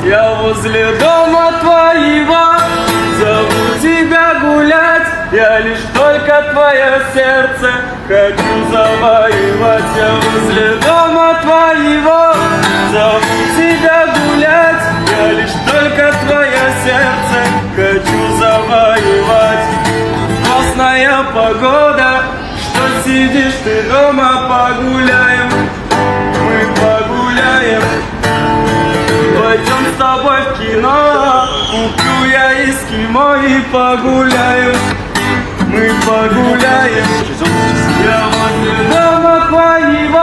Я возле дома твоего зову тебя гулять. Я лишь только твое сердце хочу завоевать. Я возле дома твоего зову тебя гулять. Я лишь только твое сердце хочу завоевать. Классная погода, что сидишь ты дома, погуляем. Мы погуляем. Пойдем с тобой в кино, куплю я эскимо и погуляем. Мы погуляем. Я возле дома твоего